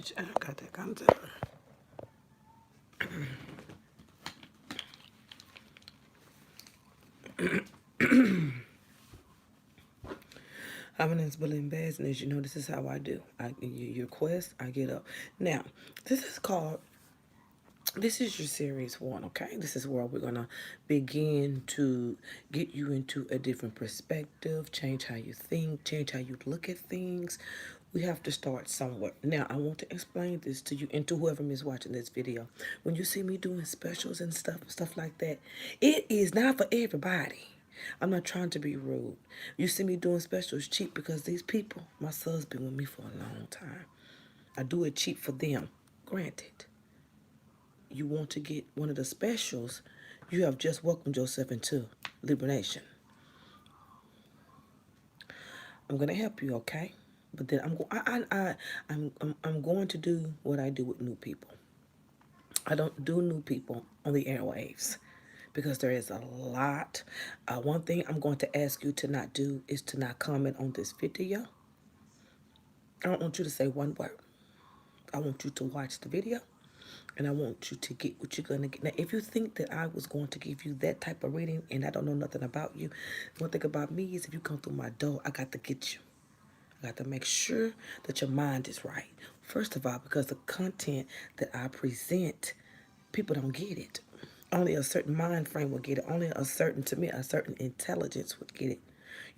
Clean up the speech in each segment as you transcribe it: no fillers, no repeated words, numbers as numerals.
bitch. I got that content. I'm an insubordinate business. You know, this is how I do. You request, I get up. Now, this is your series one, okay? This is where we're going to begin to get you into a different perspective, change how you think, change how you look at things. We have to start somewhere. Now, I want to explain this to you and to whoever is watching this video. When you see me doing specials and stuff like that, it is not for everybody. I'm not trying to be rude. You see me doing specials cheap because these people, my son's been with me for a long time. I do it cheap for them. Granted, you want to get one of the specials, you have just welcomed yourself into liberation. I'm gonna help you, okay? But then I'm going to do what I do with new people. I don't do new people on the airwaves because there is a lot. One thing I'm going to ask you to not do is to not comment on this video. I don't want you to say one word. I want you to watch the video and I want you to get what you're going to get. Now, if you think that I was going to give you that type of reading and I don't know nothing about you, one thing about me is if you come through my door, I got to get you. I got to make sure that your mind is right. First of all, because the content that I present, people don't get it. Only a certain mind frame will get it. Only a certain intelligence would get it.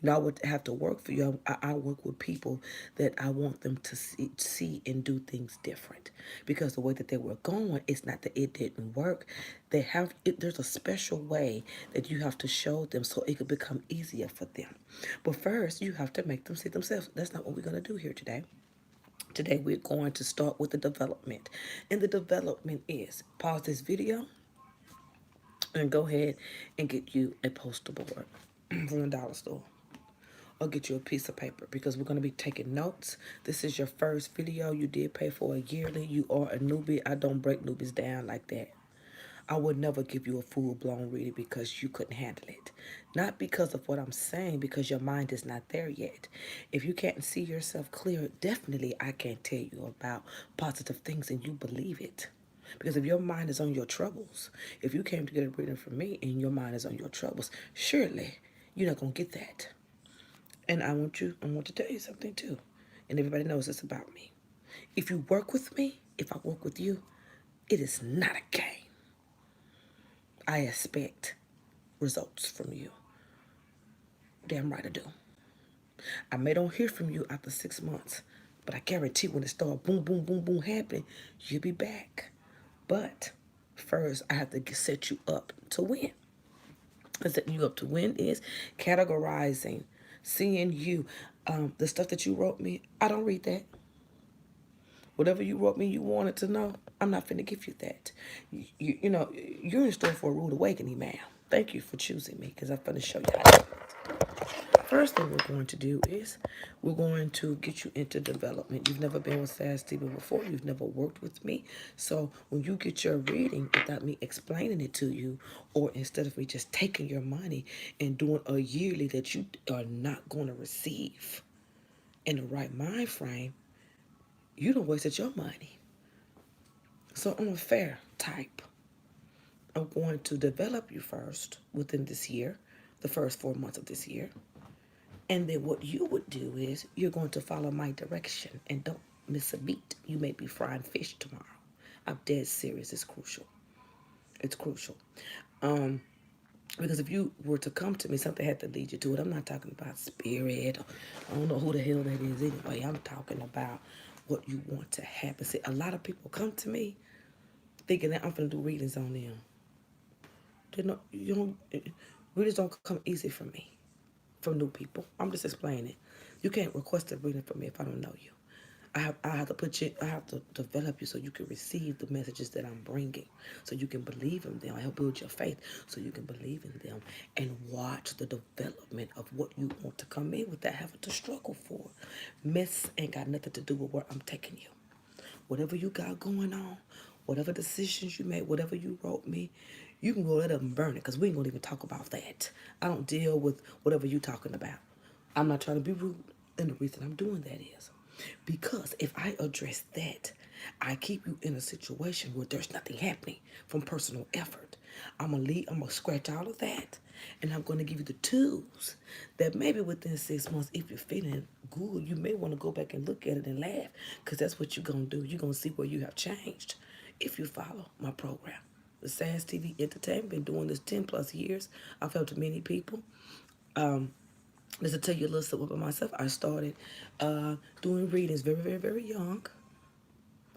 You know, I would have to work for you. I work with people that I want them to see and do things different. Because the way that they were going, it's not that it didn't work. There's a special way that you have to show them so it could become easier for them. But first, you have to make them see themselves. That's not what we're going to do here today. Today, we're going to start with the development. And the development is, pause this video and go ahead and get you a poster board from the dollar store. Or get you a piece of paper because we're going to be taking notes. This is your first video. You did pay for a yearly. You are a newbie. I don't break newbies down like that. I would never give you a full-blown reading because you couldn't handle it. Not because of what I'm saying, because your mind is not there yet. If you can't see yourself clear, definitely I can't tell you about positive things and you believe it. Because if your mind is on your troubles, if you came to get a reading from me and your mind is on your troubles, surely you're not going to get that. And I want to tell you something too. And everybody knows it's about me. If you work with me, if I work with you, it is not a game. I expect results from you. Damn right I do. I may don't hear from you after 6 months, but I guarantee when it starts boom, boom, boom, boom happening, you'll be back. But first, I have to set you up to win. And setting you up to win is categorizing, seeing you. The stuff that you wrote me, I don't read that. Whatever you wrote me you wanted to know, I'm not finna give you that. You know, you're in store for a rude awakening, ma'am. Thank you for choosing me because I'm finna show you how to do it. First thing we're going to do is we're going to get you into development. You've never been with Sad Stevie before. You've never worked with me. So when you get your reading without me explaining it to you, or instead of me just taking your money and doing a yearly that you are not going to receive in the right mind frame, you don't wasted your money. So I'm a fair type. I'm going to develop you first within this year, the first 4 months of this year. And then what you would do is you're going to follow my direction and don't miss a beat. You may be frying fish tomorrow. I'm dead serious. It's crucial. It's crucial. Because if you were to come to me, something had to lead you to it. I'm not talking about spirit. I don't know who the hell that is anyway. I'm talking about what you want to happen. See, a lot of people come to me thinking that I'm going to do readings on them. Readings don't come easy for me. From new people. I'm just explaining it. You can't request a reading from me if I don't know you. I have to develop you so you can receive the messages that I'm bringing, so you can believe in them. I help build your faith so you can believe in them and watch the development of what you want to come in without having to struggle for. Mess ain't got nothing to do with where I'm taking you. Whatever you got going on, whatever decisions you made, whatever you wrote me, you can go let them burn it because we ain't going to even talk about that. I don't deal with whatever you're talking about. I'm not trying to be rude. And the reason I'm doing that is because if I address that, I keep you in a situation where there's nothing happening from personal effort. I'm gonna scratch all of that, and I'm gonna give you the tools that maybe within 6 months, if you're feeling good, you may want to go back and look at it and laugh, because that's what you're gonna do. You're gonna see where you have changed if you follow my program. The SAS TV Entertainment, been doing this 10 plus years. I've helped many people. Just to tell you a little something about myself, I started doing readings very, very, very young.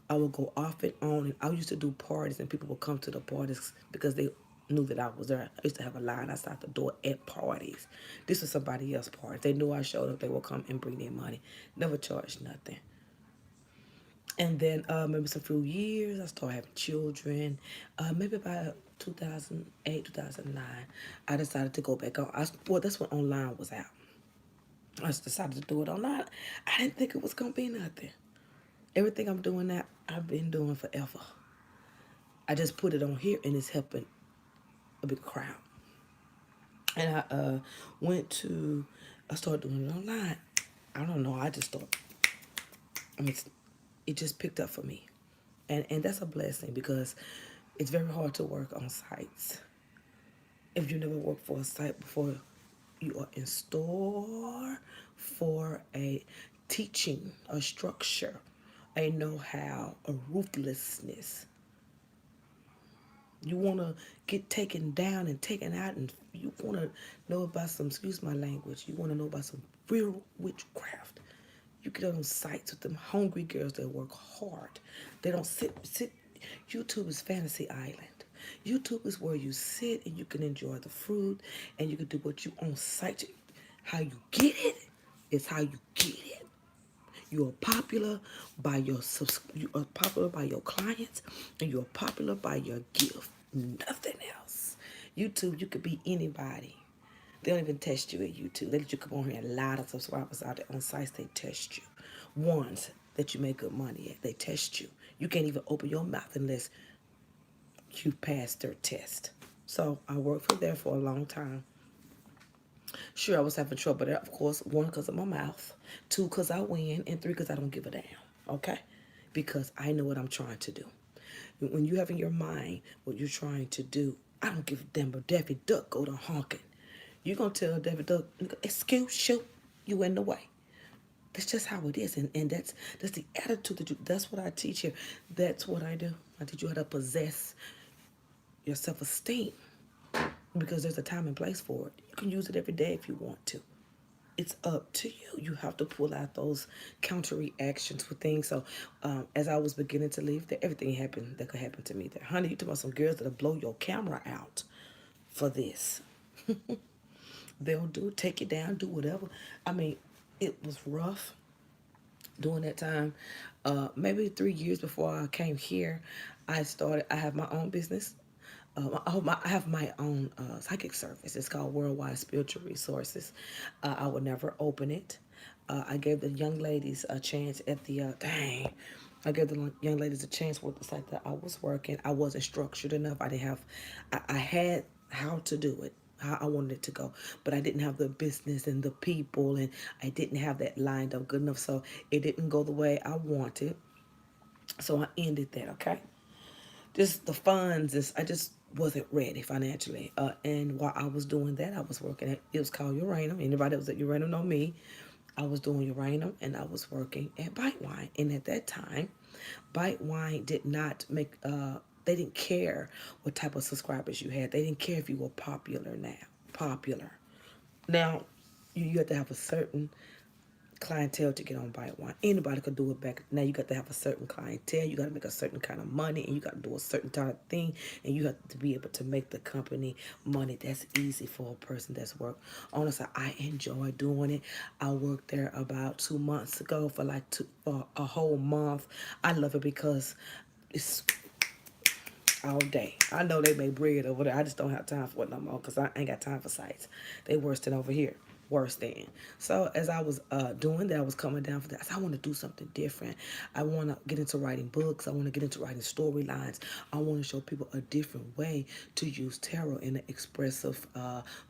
I would go off and on, and I used to do parties, and people would come to the parties because they knew that I was there. I used to have a line outside the door at parties. This was somebody else's party. They knew I showed up. They would come and bring their money. Never charged nothing. And then maybe some few years, I started having children. Maybe about 2008, 2009, I decided to go back on. Well, that's when online was out. I just decided to do it online. I didn't think it was going to be nothing. Everything I'm doing now, I've been doing forever. I just put it on here, and it's helping a big crowd. And I started doing it online. I don't know, I just thought, I mean, it just picked up for me. And that's a blessing, because it's very hard to work on sites. If you never worked for a site before, you are in store for a teaching, a structure, a know-how, a ruthlessness. You want to get taken down and taken out, and you want to know about some, excuse my language, you want to know about some real witchcraft. You get on sites with them hungry girls that work hard. They don't sit. YouTube is fantasy island. YouTube is where you sit and you can enjoy the fruit, and you can do what you on site. How you get it is how you get it. You are popular by you are popular by your clients, and you are popular by your gift. Nothing else. YouTube, you could be anybody. They don't even test you at YouTube. They let you come on here, and a lot of subscribers out there on sites, they test you. Ones that you make good money at, they test you. You can't even open your mouth unless you pass their test. So I worked for there for a long time. Sure, I was having trouble there, of course. One, because of my mouth. Two, because I win. And three, because I don't give a damn. Okay? Because I know what I'm trying to do. When you have in your mind what you're trying to do, I don't give a damn if Daffy Duck go to honking. You're going to tell Daffy Duck, excuse you in the way. That's just how it is. And that's the attitude that's what I teach here. That's what I do. I teach you how to possess your self-esteem, because there's a time and place for it. You can use it every day if you want to. It's up to you. You have to pull out those counter reactions for things. So as I was beginning to leave there, everything happened that could happen to me there. Honey, you talking about some girls that'll blow your camera out for this. They'll take it down, do whatever. I mean, it was rough during that time. Maybe 3 years before I came here, I have my own business. I have my own psychic service. It's called Worldwide Spiritual Resources. I would never open it. I gave the young ladies a chance at I gave the young ladies a chance with the site that I was working. I wasn't structured enough. I didn't have. I had how to do it, how I wanted it to go, but I didn't have the business and the people, and I didn't have that lined up good enough. So it didn't go the way I wanted. So I ended that. Okay. Just the funds I just wasn't ready financially. And while I was doing that, I was working at, it was called Uranium. Anybody that was at Uranium know me. I was doing Uranium, and I was working at Bite Wine. And at that time, Bite Wine did not make they didn't care what type of subscribers you had. They didn't care if you were popular. Now you have to have a certain clientele to get on Bite Wine. Anybody could do it back. Now you got to have a certain clientele. You got to make a certain kind of money, and you got to do a certain type of thing, and you have to be able to make the company money. That's easy for a person that's worked. Honestly, I enjoy doing it. I worked there about 2 months ago for for a whole month. I love it because it's all day. I know they make bread over there. I just don't have time for it no more, because I ain't got time for sites. They worse than over here. worse than. So as I was doing that, I was coming down for that. I said, I want to do something different. I want to get into writing books. I want to get into writing storylines. I want to show people a different way to use tarot in an expressive,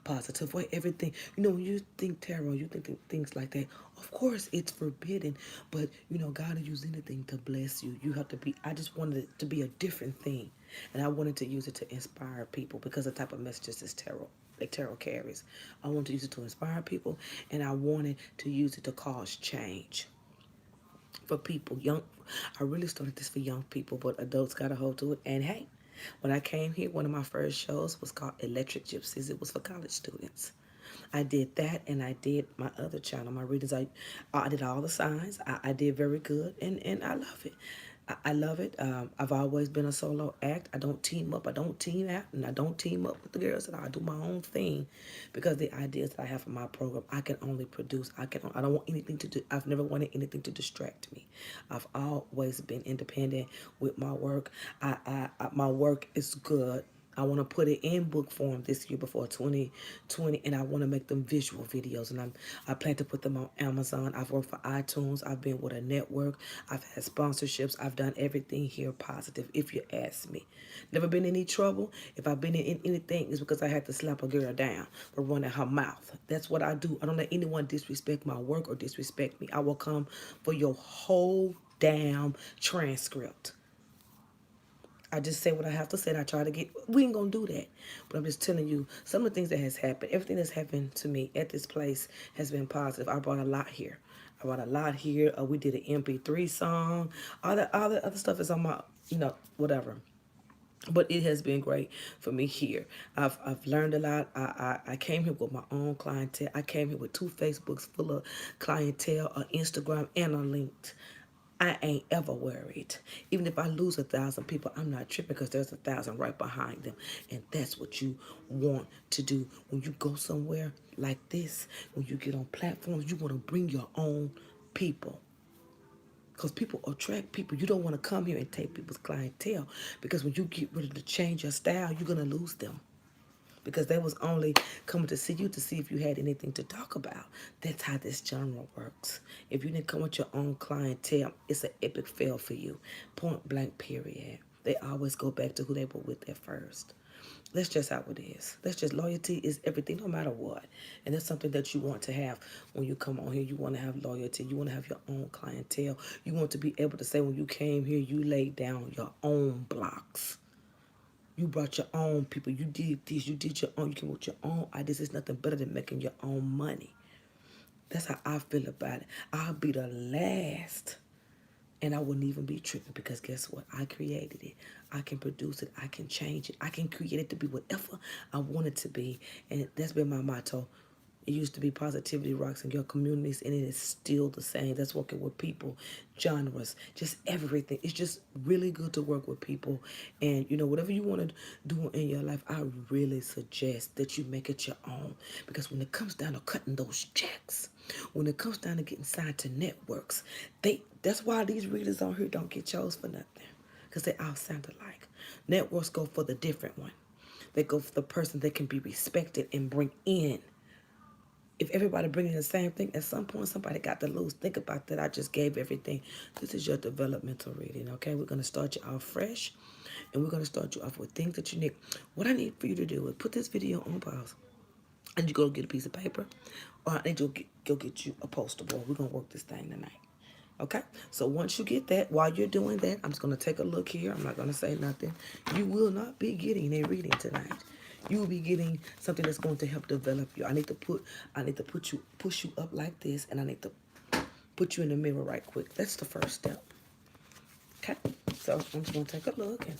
positive way. Everything, when you think tarot, you think things like that. Of course, it's forbidden, but God will use anything to bless you. You have to be. I just wanted it to be a different thing, and I wanted to use it to inspire people because the type of messages is tarot. Like tarot carries. I wanted to use it to inspire people, and I wanted to use it to cause change for people. I really started this for young people, but adults got a hold to it. And hey, when I came here, one of my first shows was called Electric Gypsies. It was for college students. I did that, and I did my other channel, my readings. I did all the signs. I did very good, and I love it. I love it. I've always been a solo act. I don't team up. I don't team out, and I don't team up with the girls. And I do my own thing, because the ideas that I have for my program, I can only produce. I don't want anything to do. I've never wanted anything to distract me. I've always been independent with my work. My work is good. I want to put it in book form this year before 2020, and I want to make them visual videos, and I plan to put them on Amazon. I've worked for iTunes. I've been with a network. I've had sponsorships. I've done everything here positive, if you ask me. Never been in any trouble. If I've been in anything, it's because I had to slap a girl down for running her mouth. That's what I do. I don't let anyone disrespect my work or disrespect me. I will come for your whole damn transcript. I just say what I have to say, and I try to get. We ain't gonna do that, but I'm just telling you some of the things that has happened. Everything that's happened to me at this place has been positive. I brought a lot here. I brought a lot here. We did an MP3 song. All the other stuff is on my, whatever. But it has been great for me here. I've learned a lot. I came here with my own clientele. I came here with 2 Facebooks full of clientele, an Instagram, and a linked. I ain't ever worried. Even if I lose 1,000 people, I'm not tripping, because there's 1,000 right behind them. And that's what you want to do. When you go somewhere like this, when you get on platforms, you want to bring your own people. Because people attract people. You don't want to come here and take people's clientele, because when you get ready to change your style, you're going to lose them, because they was only coming to see you to see if you had anything to talk about. That's how this genre works. If you didn't come with your own clientele, it's an epic fail for you. Point blank, period. They always go back to who they were with at first. That's just how it is. That's just, loyalty is everything, no matter what. And that's something that you want to have when you come on here. You want to have loyalty. You want to have your own clientele. You want to be able to say, when you came here, you laid down your own blocks. You brought your own people. You did this. You did your own. You came with your own ideas. There's nothing better than making your own money. That's how I feel about it. I'll be the last, and I wouldn't even be tripping, because guess what? I created it. I can produce it. I can change it. I can create it to be whatever I want it to be. And that's been my motto. It used to be positivity rocks in your communities, and it is still the same. That's working with people, genres, just everything. It's just really good to work with people. And, whatever you want to do in your life, I really suggest that you make it your own. Because when it comes down to cutting those checks, when it comes down to getting signed to networks, that's why these readers on here don't get chose for nothing. Because they all sound alike. Networks go for the different one. They go for the person that can be respected and bring in. If everybody bringing the same thing, at some point somebody got to lose. Think about that. I just gave everything. This is your developmental reading, okay? We're going to start you off fresh, and we're going to start you off with things that you need. What I need for you to do is put this video on pause. I need you to go get a piece of paper, or I need you to go get you a poster board. We're going to work this thing tonight. Okay, so once you get that, while you're doing that, I'm just going to take a look here. I'm not going to say nothing. You will not be getting a reading tonight. You will be getting something that's going to help develop you. I need to push you up like this, and I need to put you in the mirror right quick. That's the first step. Okay, so I'm just going to take a look, and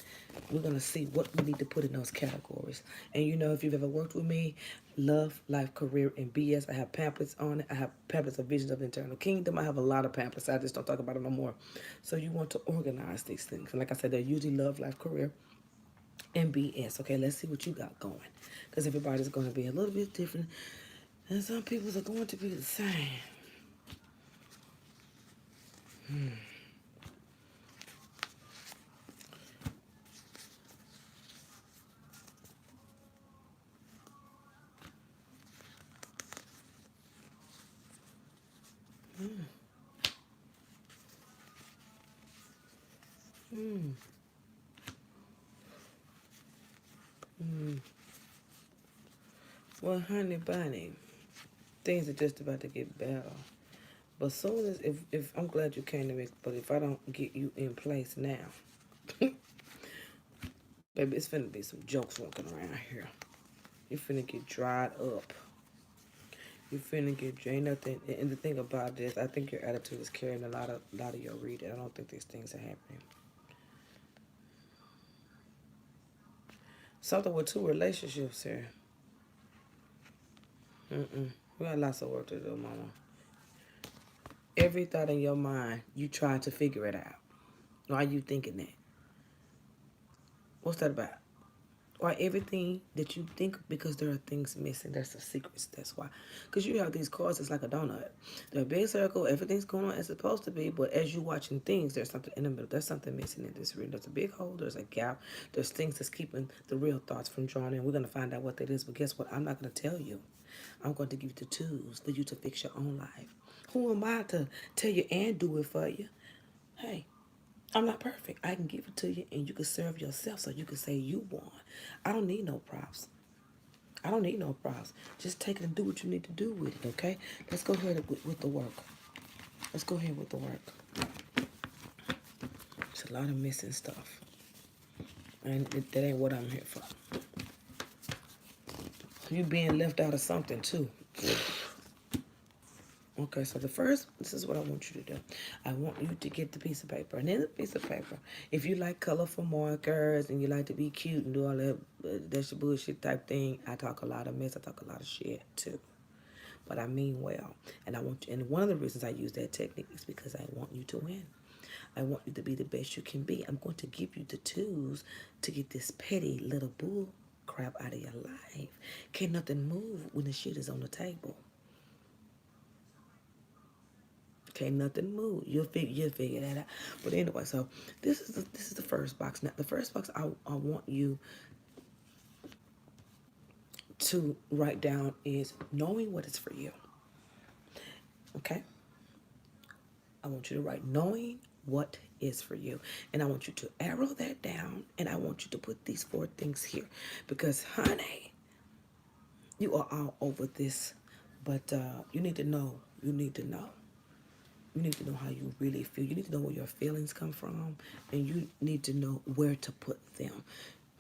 we're going to see what we need to put in those categories. And if you've ever worked with me, love, life, career, and BS, I have pamphlets on it. I have pamphlets of Visions of the Internal Kingdom. I have a lot of pamphlets. I just don't talk about it no more. So you want to organize these things. And like I said, they're usually love, life, career, and BS. Okay, let's see what you got going. Because everybody's going to be a little bit different, and some people's are going to be the same. Well, honey bunny, things are just about to get better. But soon as if I'm glad you came to me, but if I don't get you in place now, baby, it's finna be some jokes walking around here. You finna get dried up. You finna get ain't nothing. And the thing about this, I think your attitude is carrying a lot of your reading. I don't think these things are happening. Something with two relationships here. We got lots of work to do, mama. Every thought in your mind, you trying to figure it out. Why are you thinking that? What's that about? Why everything that you think, because there are things missing, there's some secrets. That's why. Because you have these cards, it's like a donut. They're a big circle, everything's going on as it's supposed to be, but as you're watching things, there's something in the middle. There's something missing in this reading. There's a big hole, there's a gap, there's things that's keeping the real thoughts from drawing in. We're going to find out what that is, but guess what? I'm not going to tell you. I'm going to give you the tools for you to fix your own life. Who am I to tell you and do it for you? Hey, I'm not perfect. I can give it to you and you can serve yourself so you can say you won. I don't need no props. I don't need no props. Just take it and do what you need to do with it, okay? Let's go ahead with the work. Let's go ahead with the work. There's a lot of missing stuff. And that ain't what I'm here for. You being left out of something too. Okay, so this is what I want you to do. I want you to get the piece of paper. And in the piece of paper, if you like colorful markers and you like to be cute and do all that, that's your bullshit type thing, I talk a lot of mess, I talk a lot of shit too. But I mean well. And I want you, and one of the reasons I use that technique is because I want you to win. I want you to be the best you can be. I'm going to give you the tools to get this petty little bull crap out of your life. Can't nothing move when the shit is on the table. Can't nothing move. You'll figure that out. But anyway, so this is the first box. Now the first box I want you to write down is knowing what is for you. Okay? I want you to write knowing what is for you. And I want you to arrow that down and I want you to put these 4 things here. Because honey, you are all over this. But you need to know. You need to know. You need to know how you really feel. You need to know where your feelings come from. And you need to know where to put them.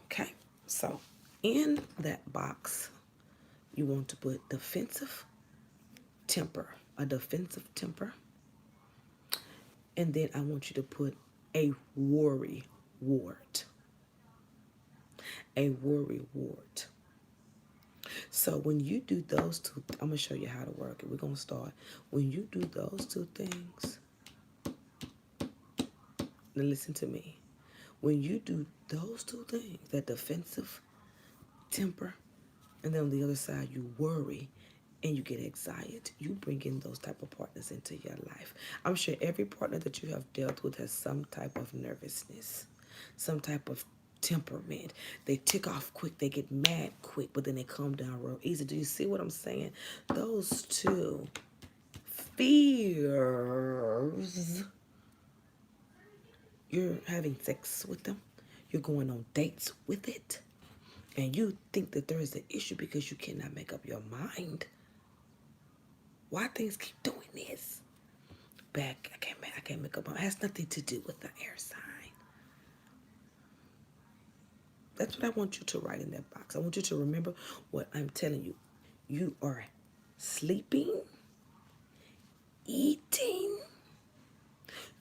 Okay? So, in that box, you want to put defensive temper. A defensive temper. And then I want you to put a worry wart. A worry wart. So when you do those two, I'm going to show you how to work it. We're going to start. When you do those 2 things, now listen to me. When you do those 2 things, that defensive temper, and then on the other side you worry and you get anxiety, you bring in those type of partners into your life. I'm sure every partner that you have dealt with has some type of nervousness, some type of temperament. They tick off quick, they get mad quick, but then they calm down real easy. Do you see what I'm saying? Those 2 fears, you're having sex with them, you're going on dates with it, and you think that there is an issue because you cannot make up your mind. Why things keep doing this? Back, I can't make up my mind. It has nothing to do with the air sign. That's what I want you to write in that box. I want you to remember what I'm telling you. You are sleeping, eating,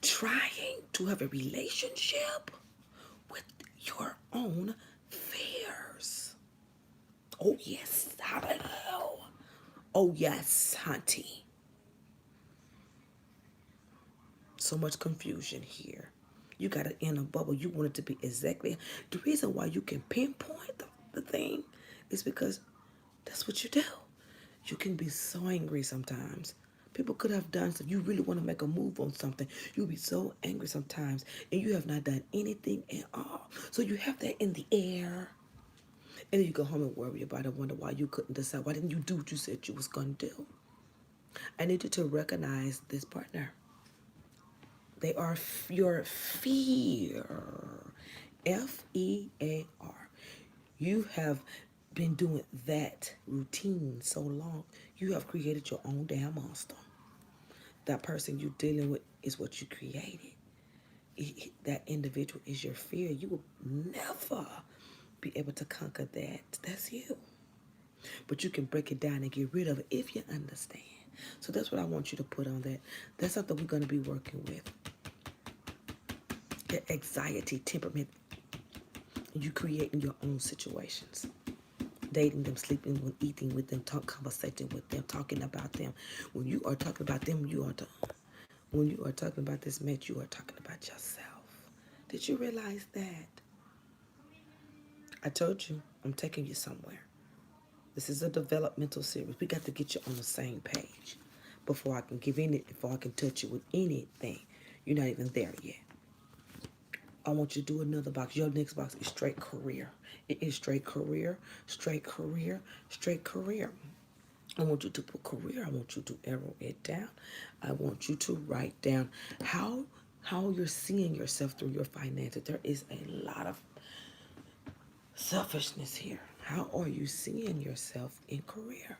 trying to have a relationship with your own fears. Oh, yes. Hallelujah. Oh, yes, hunty. So much confusion here. You got it in a bubble. You want it to be exactly. The reason why you can pinpoint the thing is because that's what you do. You can be so angry sometimes. People could have done something. You really want to make a move on something. You'll be so angry sometimes, and you have not done anything at all. So you have that in the air. And then you go home and worry about it, wonder why you couldn't decide. Why didn't you do what you said you was going to do? I need you to recognize this partner. They are your fear. FEAR. You have been doing that routine so long, you have created your own damn monster. That person you're dealing with is what you created. That individual is your fear. You will never be able to conquer that. That's you. But you can break it down and get rid of it if you understand. So that's what I want you to put on that. That's something we're going to be working with. The anxiety, temperament, you creating your own situations. Dating them, sleeping with, eating with them, conversating with them, talking about them. When you are talking about them, when you are talking about this mate, you are talking about yourself. Did you realize that? I told you, I'm taking you somewhere. This is a developmental series. We got to get you on the same page before I can before I can touch you with anything. You're not even there yet. I want you to do another box. Your next box is straight career. It is straight career, straight career, straight career. I want you to put career. I want you to arrow it down. I want you to write down how you're seeing yourself through your finances. There is a lot of selfishness here. How are you seeing yourself in career?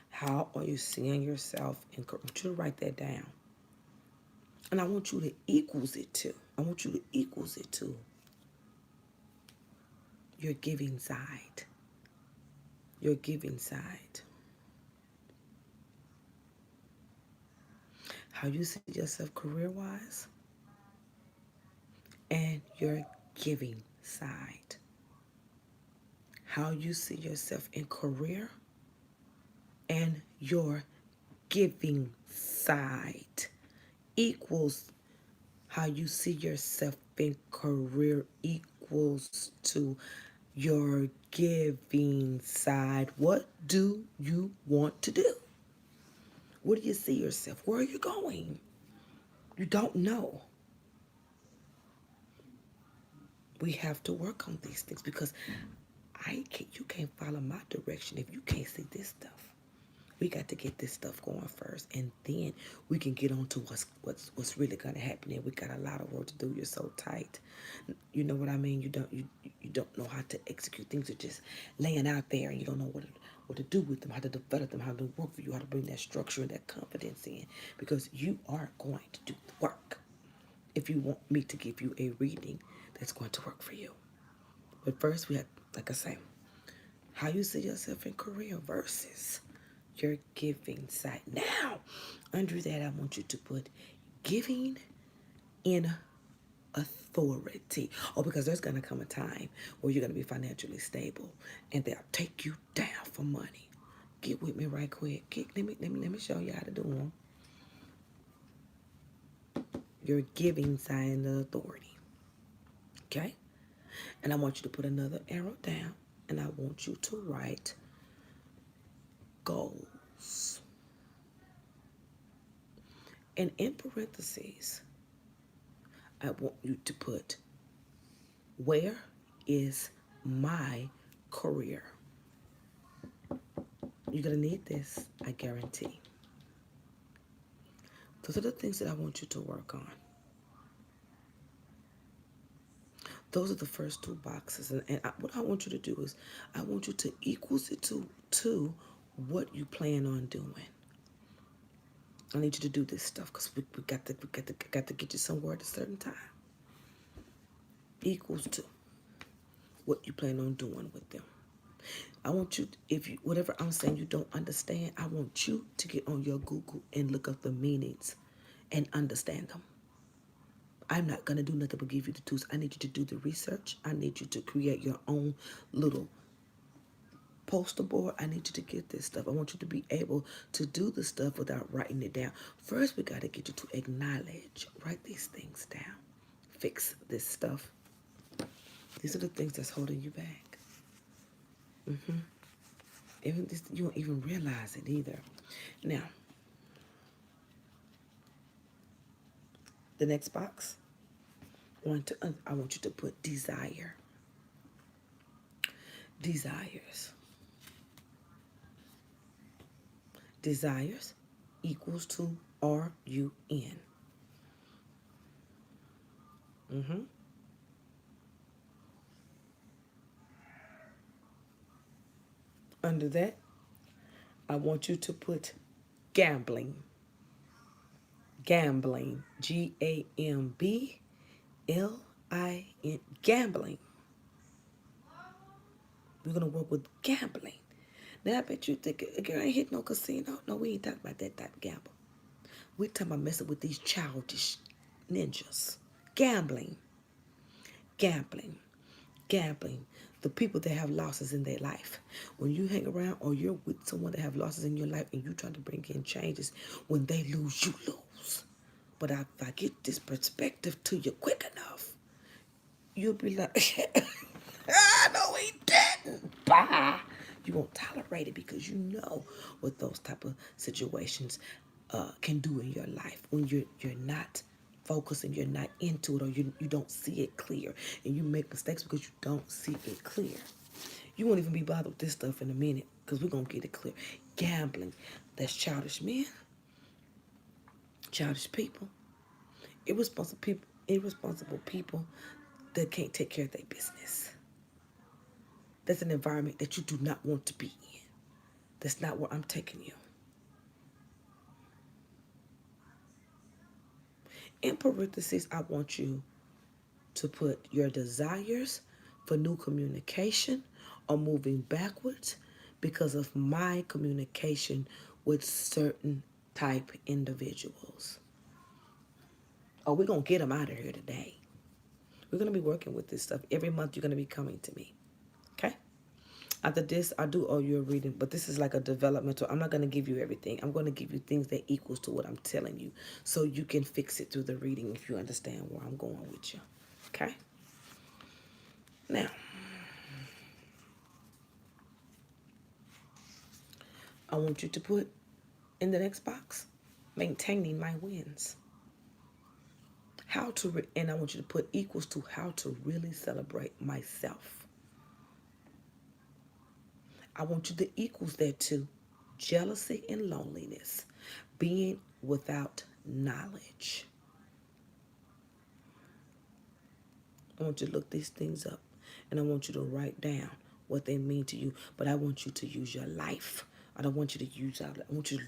How are you seeing yourself in career? I want you to write that down. And I want you to equals it to. I want you to equals it to your giving side. Your giving side. How you see yourself career-wise and your giving side. How you see yourself in career and your giving side equals how you see yourself in career equals to your giving side. What do you want to do? Where do you see yourself? Where are you going? You don't know. We have to work on these things because you can't follow my direction if you can't see this stuff. We got to get this stuff going first, and then we can get on to what's really gonna happen. And we got a lot of work to do. You're so tight. You know what I mean? You don't know how to execute things. You're just laying out there, and you don't know what to do with them, how to develop them, how to work for you, how to bring that structure and that confidence in, because you are going to do the work. If you want me to give you a reading that's going to work for you. But first, we have, like I say, how you see yourself in career versus your giving side. Now, under that, I want you to put giving in authority. Oh, because there's going to come a time where you're going to be financially stable and they'll take you down for money. Get with me right quick. Let me show you how to do them. Your giving side and the authority. Okay? And I want you to put another arrow down, and I want you to write goals. And in parentheses, I want you to put, where is my career? You're going to need this, I guarantee. Those are the things that I want you to work on. Those are the first two boxes. And what I want you to do is I want you to equals it to what you plan on doing. I need you to do this stuff because we got to get you somewhere at a certain time. Equals to what you plan on doing with them. I want you, whatever I'm saying you don't understand, I want you to get on your Google and look up the meanings and understand them. I'm not going to do nothing but give you the tools. I need you to do the research. I need you to create your own little poster board. I need you to get this stuff. I want you to be able to do the stuff without writing it down. First, we got to get you to acknowledge. Write these things down. Fix this stuff. These are the things that's holding you back. Even this, you don't even realize it either. Now, the next box, I want you to put desire. Desires. desires equals to RUN. Under that, I want you to put gambling. Gambling. GAMBLIN. Gambling. We're going to work with gambling. Now, I bet you think, girl, I ain't hit no casino. No, we ain't talking about that type of gamble. We're talking about messing with these childish ninjas. Gambling. Gambling. Gambling. The people that have losses in their life. When you hang around or you're with someone that have losses in your life and you try to bring in changes, when they lose, you lose. But if I get this perspective to you quick enough, you'll be like, no, he didn't. Bye. You won't tolerate it because you know what those type of situations can do in your life when you're not focusing, you're not into it, or you don't see it clear, and you make mistakes because you don't see it clear. You won't even be bothered with this stuff in a minute because we're going to get it clear. Gambling, that's childish men, childish people, irresponsible people that can't take care of their business. That's an environment that you do not want to be in. That's not where I'm taking you. In parentheses, I want you to put your desires for new communication or moving backwards because of my communication with certain type individuals. Oh, we're going to get them out of here today. We're going to be working with this stuff. Every month you're going to be coming to me. Okay? After this, I do owe you a reading, but this is like a developmental. I'm not going to give you everything. I'm going to give you things that equals to what I'm telling you so you can fix it through the reading if you understand where I'm going with you. Okay? Now, I want you to put in the next box, maintaining my wins. And I want you to put equals to how to really celebrate myself. I want you to equals that to jealousy and loneliness, being without knowledge. I want you to look these things up, and I want you to write down what they mean to you, but I want you to use your life. I don't want you to use out. I want you to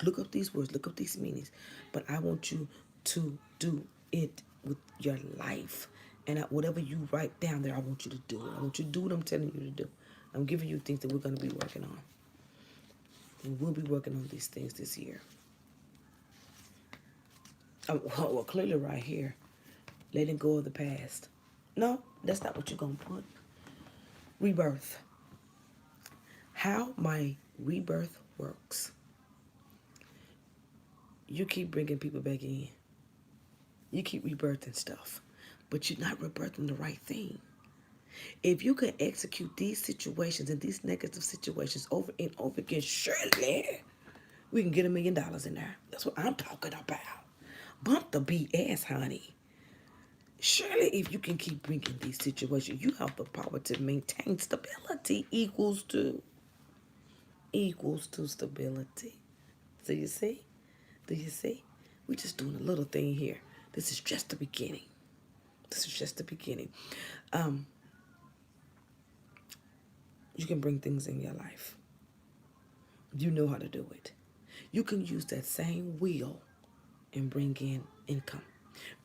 look up these words, look up these meanings, but I want you to do it with your life. And whatever you write down there, I want you to do it. I want you to do what I'm telling you to do. I'm giving you things that we're going to be working on. And we'll be working on these things this year. Well, clearly right here, letting go of the past. No, that's not what you're going to put. Rebirth. How my rebirth works. You keep bringing people back in. You keep rebirthing stuff, but you're not rebirthing the right thing. If you can execute these situations and these negative situations over and over again, surely we can get $1 million in there. That's what I'm talking about. Bump the BS, honey. Surely if you can keep bringing these situations, you have the power to maintain stability equals to stability. So you see? Do you see? We're just doing a little thing here. This is just the beginning. This is just the beginning. You can bring things in your life. You know how to do it. You can use that same wheel and bring in income,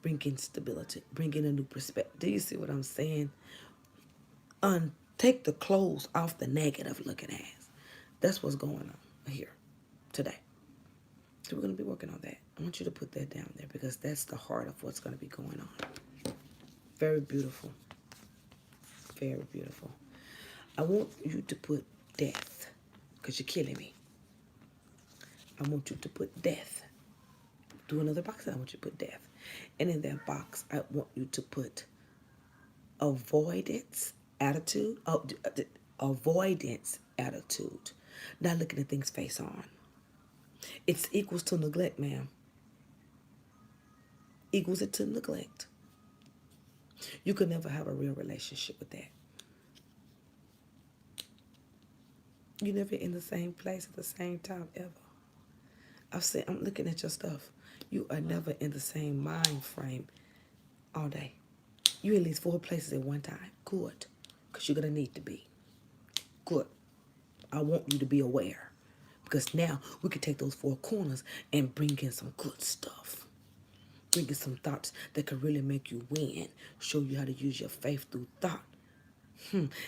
bring in stability, bring in a new perspective. Do you see what I'm saying? Take the clothes off the negative looking ass. That's what's going on here today. So we're going to be working on that. I want you to put that down there because that's the heart of what's going to be going on. Very beautiful. Very beautiful. I want you to put death because you're killing me. I want you to put death. Do another box and I want you to put death. And in that box, I want you to put avoidance attitude. Avoidance attitude. Not looking at things face on. It's equals to neglect, ma'am. Equals it to neglect. You could never have a real relationship with that. You're never in the same place at the same time ever. I'm looking at your stuff. You are never in the same mind frame all day. You at least 4 places at one time. Good. Because you're going to need to be. Good. I want you to be aware. Because now we can take those 4 corners and bring in some good stuff. Bring in some thoughts that could really make you win. Show you how to use your faith through thought.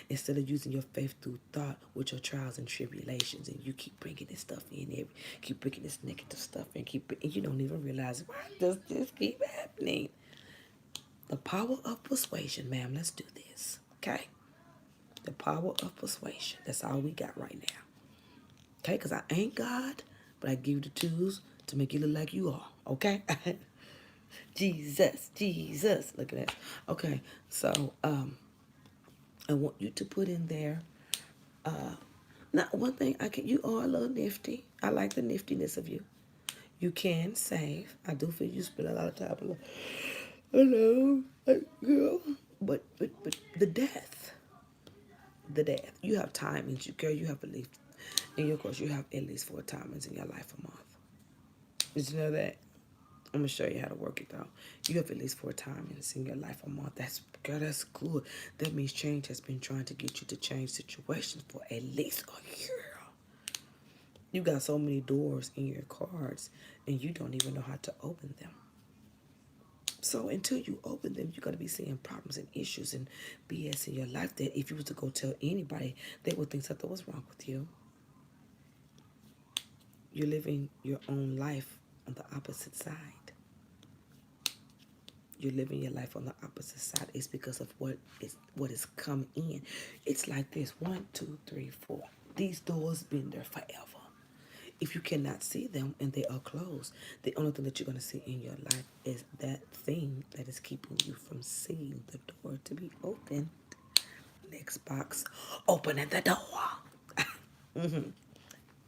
Instead of using your faith through thought with your trials and tribulations, and you keep bringing this stuff in, keep bringing this negative stuff, and you don't even realize why does this keep happening. The power of persuasion, ma'am. Let's do this, okay? The power of persuasion. That's all we got right now, okay? Because I ain't God, but I give you the tools to make you look like you are, okay? Jesus, Jesus. Look at that. Okay, so I want you to put in there. Now, one thing you are a little nifty. I like the niftiness of you. You can save. I do feel you spend a lot of time. Hello, girl. But the death. You have timings. You have at least, in your course, you have at least 4 timings in your life a month. Did you know that? I'm gonna show you how to work it out. You have at least 4 timings in your life a month. That's good. That means change has been trying to get you to change situations for at least a year. You got so many doors in your cards and you don't even know how to open them. So until you open them, you're going to be seeing problems and issues and BS in your life that if you was to go tell anybody, they would think something was wrong with you. You're living your own life on the opposite side. You're living your life on the opposite side. It's because of what is come in. It's like this: 1, 2, 3, 4. These doors been there forever. If you cannot see them and they are closed, the only thing that you're going to see in your life is that thing that is keeping you from seeing the door to be open. Next box, opening the door.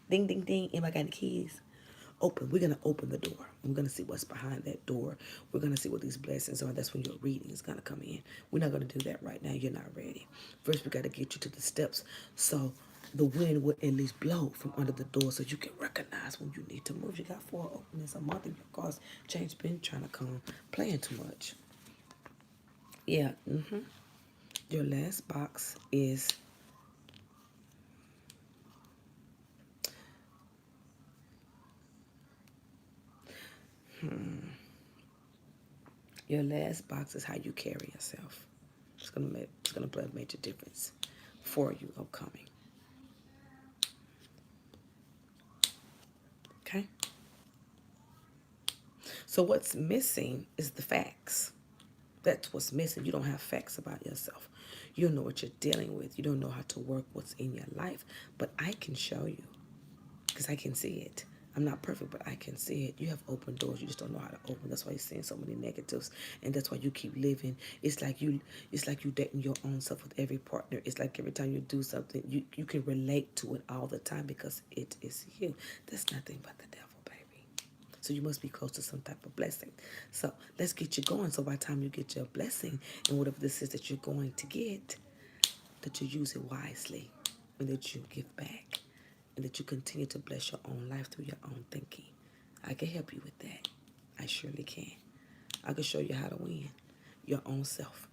Ding, ding, ding. Anybody got any keys? Open. We're going to open the door. We're going to see what's behind that door. We're going to see what these blessings are. That's when your reading is going to come in. We're not going to do that right now. You're not ready. First, we got to get you to the steps so the wind would at least blow from under the door so you can recognize when you need to move. You got 4 openings a month in your cars. Change been trying to come, playing too much. Yeah. Your last box is how you carry yourself. It's gonna play a major difference for you upcoming. Okay. So what's missing is the facts. That's what's missing. You don't have facts about yourself. You don't know what you're dealing with. You don't know how to work what's in your life. But I can show you because I can see it. I'm not perfect, but I can see it. You have open doors. You just don't know how to open. That's why you're seeing so many negatives, and that's why you keep living. It's like you dating your own self with every partner. It's like every time you do something, you can relate to it all the time because it is you. That's nothing but the devil, baby. So you must be close to some type of blessing. So let's get you going. So by the time you get your blessing and whatever this is that you're going to get, that you use it wisely and that you give back and that you continue to bless your own life through your own thinking. I can help you with that. I surely can. I can show you how to win your own self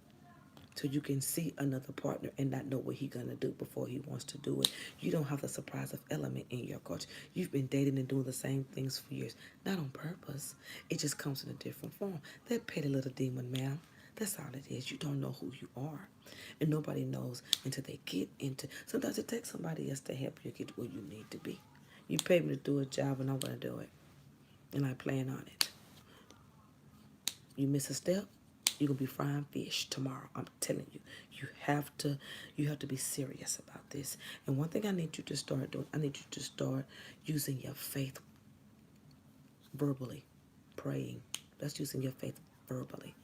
so you can see another partner and not know what he's going to do before he wants to do it. You don't have the surprise of element in your coach. You've been dating and doing the same things for years, not on purpose. It just comes in a different form. That petty little demon, ma'am, that's all it is. You don't know who you are. And nobody knows until they get into. Sometimes it takes somebody else to help you get where you need to be. You pay me to do a job and I'm going to do it. And I plan on it. You miss a step, you're going to be frying fish tomorrow. I'm telling you. You have to be serious about this. And one thing I need you to start doing, I need you to start using your faith verbally. Praying. That's using your faith verbally.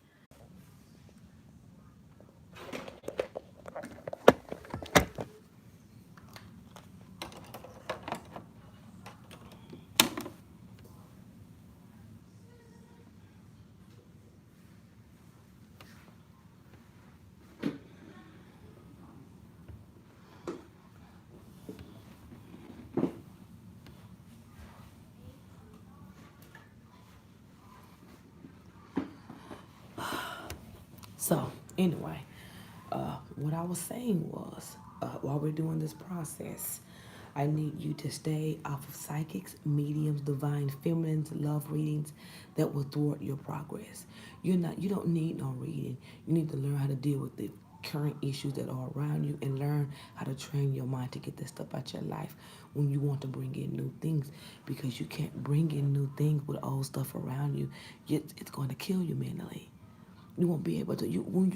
So, anyway, what I was saying was, while we're doing this process, I need you to stay off of psychics, mediums, divine feminines, love readings that will thwart your progress. You don't need no reading. You need to learn how to deal with the current issues that are around you and learn how to train your mind to get this stuff out your life when you want to bring in new things, because you can't bring in new things with old stuff around you. It's going to kill you mentally. You won't be able to. When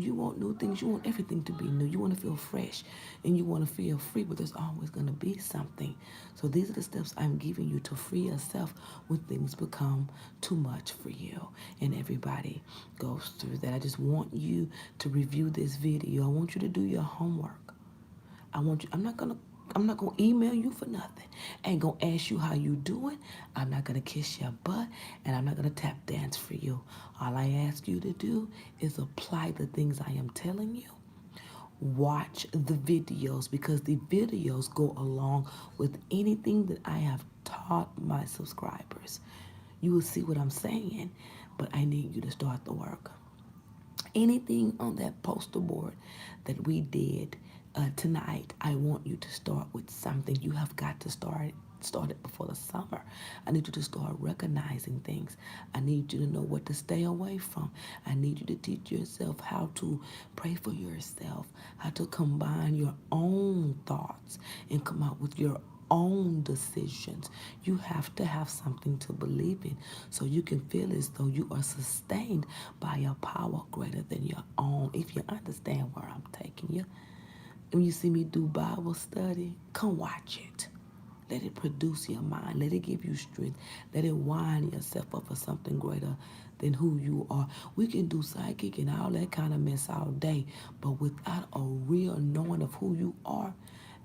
you want new things, you want everything to be new. You want to feel fresh, and you want to feel free. But there's always going to be something. So these are the steps I'm giving you to free yourself when things become too much for you. And everybody goes through that. I just want you to review this video. I want you to do your homework. I want you. I'm not gonna email you for nothing. I ain't gonna ask you how you doing. I'm not gonna kiss your butt, and I'm not gonna tap dance for you. All I ask you to do is apply the things I am telling you. Watch the videos, because the videos go along with anything that I have taught my subscribers. You will see what I'm saying, but I need you to start the work. Anything on that poster board that we did tonight, I want you to start with something. You have got to start it before the summer. I need you to start recognizing things. I need you to know what to stay away from. I need you to teach yourself how to pray for yourself, how to combine your own thoughts and come out with your own decisions. You have to have something to believe in so you can feel as though you are sustained by a power greater than your own. If you understand where I'm taking you, when you see me do Bible study, come watch it. Let it produce your mind. Let it give you strength. Let it wind yourself up for something greater than who you are. We can do psychic and all that kind of mess all day, but without a real knowing of who you are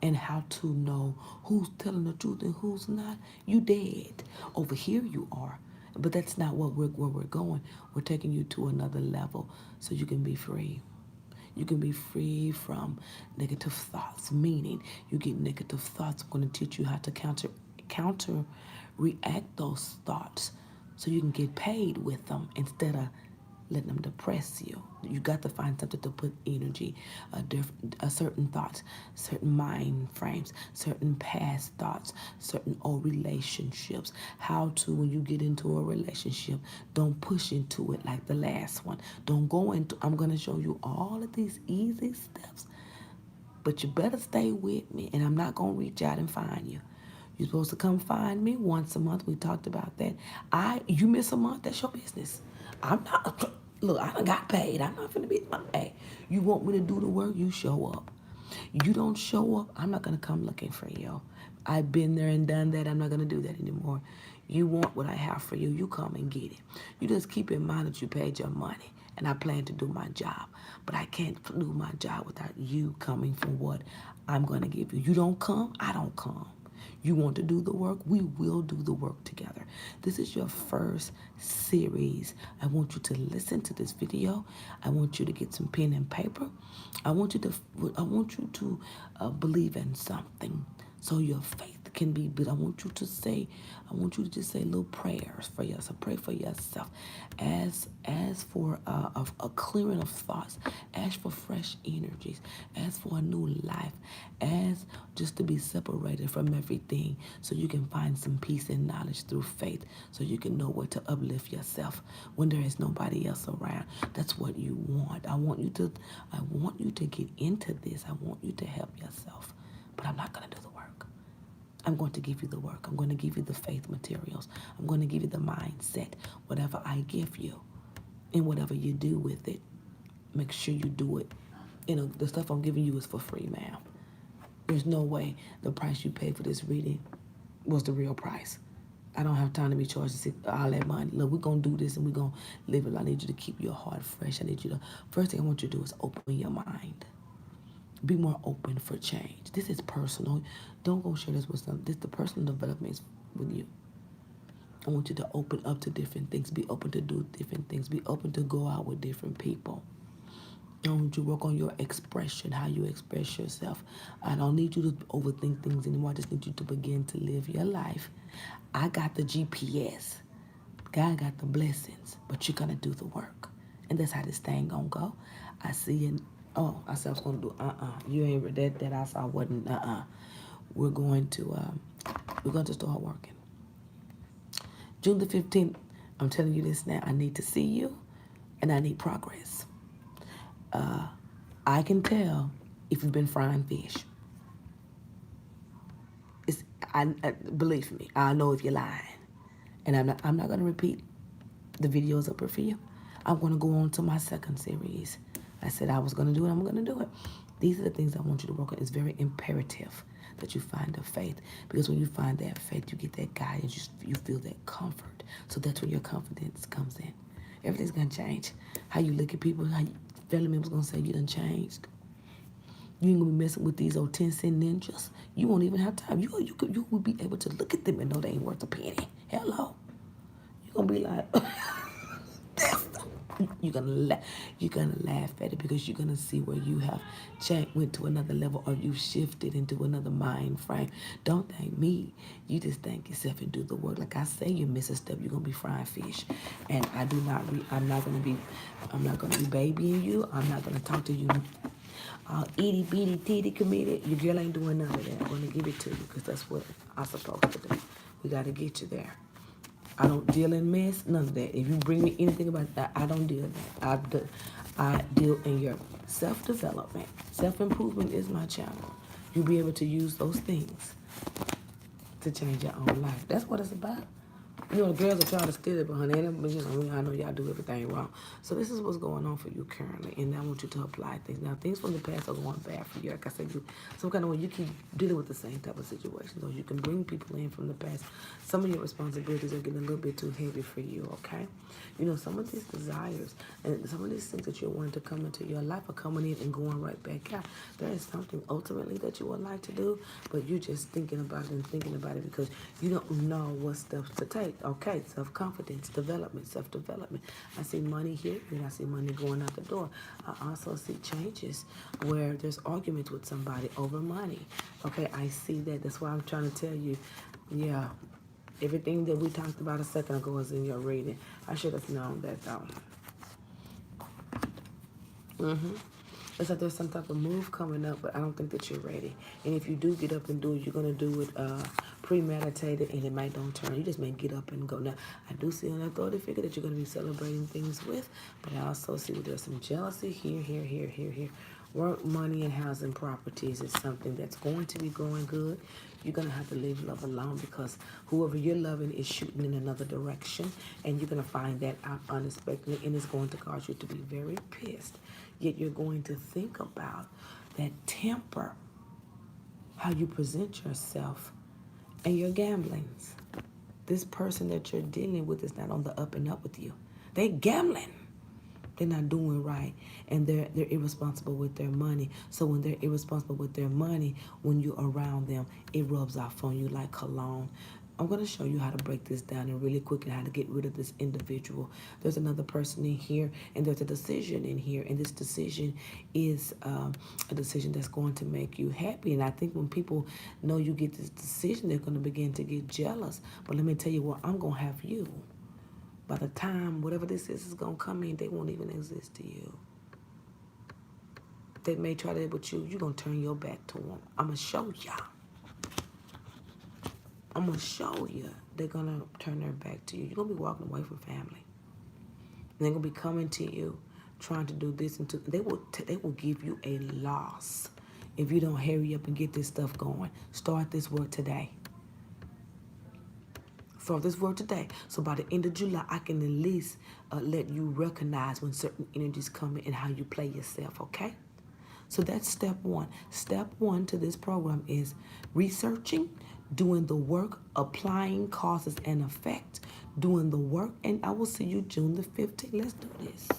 and how to know who's telling the truth and who's not, you dead. Over here you are. But that's not where we're going. We're taking you to another level so you can be free. You can be free from negative thoughts, meaning you get negative thoughts. I'm going to teach you how to counter react those thoughts so you can get paid with them instead of letting them depress you. You got to find something to put energy, certain thoughts, certain mind frames, certain past thoughts, certain old relationships. How to, when you get into a relationship, don't push into it like the last one. Don't go into, I'm going to show you all of these easy steps, but you better stay with me, and I'm not going to reach out and find you. You're supposed to come find me once a month. We talked about that. You miss a month, that's your business. I'm not, look, I done got paid. I'm not finna be, hey, you want me to do the work, you show up. You don't show up, I'm not gonna come looking for you. I've been there and done that. I'm not gonna do that anymore. You want what I have for you, you come and get it. You just keep in mind that you paid your money and I plan to do my job. But I can't do my job without you coming for what I'm gonna give you. You don't come, I don't come. You want to do the work? We will do the work together. This is your first series. I want you to listen to this video. I want you to get some pen and paper. I want you to believe in something so your faith can be built. I want you to just say little prayers for yourself. Pray for yourself. As for a clearing of thoughts. Ask for fresh energies. Ask for a new life. Ask just to be separated from everything so you can find some peace and knowledge through faith, so you can know where to uplift yourself when there is nobody else around. That's what you want. I want you to get into this. I want you to help yourself. But I'm not going to do the work. I'm going to give you the work. I'm going to give you the faith materials. I'm going to give you the mindset. Whatever I give you and whatever you do with it, make sure you do it. The stuff I'm giving you is for free, ma'am. There's no way the price you paid for this reading was the real price. I don't have time to be charged all that money. Look, we're going to do this and we're going to live it. I need you to keep your heart fresh. First thing I want you to do is open your mind. Be more open for change. This is personal. Don't go share this with some. This the personal development is with you. I want you to open up to different things. Be open to do different things. Be open to go out with different people. I want you to work on your expression, how you express yourself. I don't need you to overthink things anymore. I just need you to begin to live your life. I got the GPS. God got the blessings, but you're going to do the work. And that's how this thing gonna go. I see it. Oh, I said I was gonna do. You ain't that I saw wasn't. We're going to. We're going to start working. June the 15th. I'm telling you this now. I need to see you, and I need progress. I can tell if you've been frying fish. It's. Believe me. I know if you're lying, and I'm not. I'm not gonna repeat the videos up here for you. I'm going to go on to my second series. I said I was going to do it. I'm going to do it. These are the things I want you to work on. It's very imperative that you find a faith, because when you find that faith, you get that guidance. You feel that comfort. So that's when your confidence comes in. Everything's going to change. How you look at people, how family members going to say you done changed. You ain't going to be messing with these old 10-cent ninjas. You won't even have time. You will be able to look at them and know they ain't worth a penny. Hello. You're going to be like... You're gonna laugh at it, because you're gonna see where you have went to another level, or you shifted into another mind frame. Don't thank me. You just thank yourself and do the work. Like I say, you miss a step, you're gonna be frying fish. And I'm not gonna be babying you. I'm not gonna talk to you itty bitty titty committed. Your girl ain't doing none of that. I'm gonna give it to you, because that's what I'm supposed to do. We gotta get you there. I don't deal in mess, none of that. If you bring me anything about that, I don't deal in that. I deal in your self-development. Self-improvement is my channel. You'll be able to use those things to change your own life. That's what it's about. You know, the girls are trying to steal it behind it, but I know y'all do everything wrong. So this is what's going on for you currently, and I want you to apply things. Now, things from the past are going bad for you. Like I said, some kind of way you keep dealing with the same type of situations, or you can bring people in from the past. Some of your responsibilities are getting a little bit too heavy for you, okay? You know, some of these desires and some of these things that you're wanting to come into your life are coming in and going right back out. There is something ultimately that you would like to do, but you're just thinking about it and thinking about it because you don't know what steps to take. Okay, self-confidence, development, self-development. I see money here, and I see money going out the door. I also see changes where there's arguments with somebody over money. Okay, I see that. That's why I'm trying to tell you, yeah, everything that we talked about a second ago is in your reading. I should have known that, though. It's like there's some type of move coming up, but I don't think that you're ready. And if you do get up and do it, you're going to do it premeditated, and it might don't turn. You just may get up and go. Now, I do see an authority figure that you're going to be celebrating things with, but I also see there's some jealousy here. Work, money, and housing properties is something that's going to be growing good. You're going to have to leave love alone, because whoever you're loving is shooting in another direction, and you're going to find that out unexpectedly, and it's going to cause you to be very pissed. Yet you're going to think about that temper, how you present yourself, and your gamblings. This person that you're dealing with is not on the up and up with you. They're gambling. They're not doing right, and they're irresponsible with their money. So when they're irresponsible with their money, when you're around them, it rubs off on you like cologne. I'm going to show you how to break this down and really quickly how to get rid of this individual. There's another person in here, and there's a decision in here, and this decision is a decision that's going to make you happy. And I think when people know you get this decision, they're going to begin to get jealous. But let me tell you what, I'm going to have you. By the time whatever this is going to come in, they won't even exist to you. They may try that with you. You're going to turn your back to them. I'm going to show y'all. I'm going to show you they're going to turn their back to you. You're going to be walking away from family. And they're going to be coming to you, trying to do this and they will give you a loss if you don't hurry up and get this stuff going. Start this work today. Start this work today. So by the end of July, I can at least let you recognize when certain energies come in and how you play yourself, okay? So that's step one. Step one to this program is researching, doing the work, applying causes and effect, doing the work, and I will see you June the 15th. Let's do this.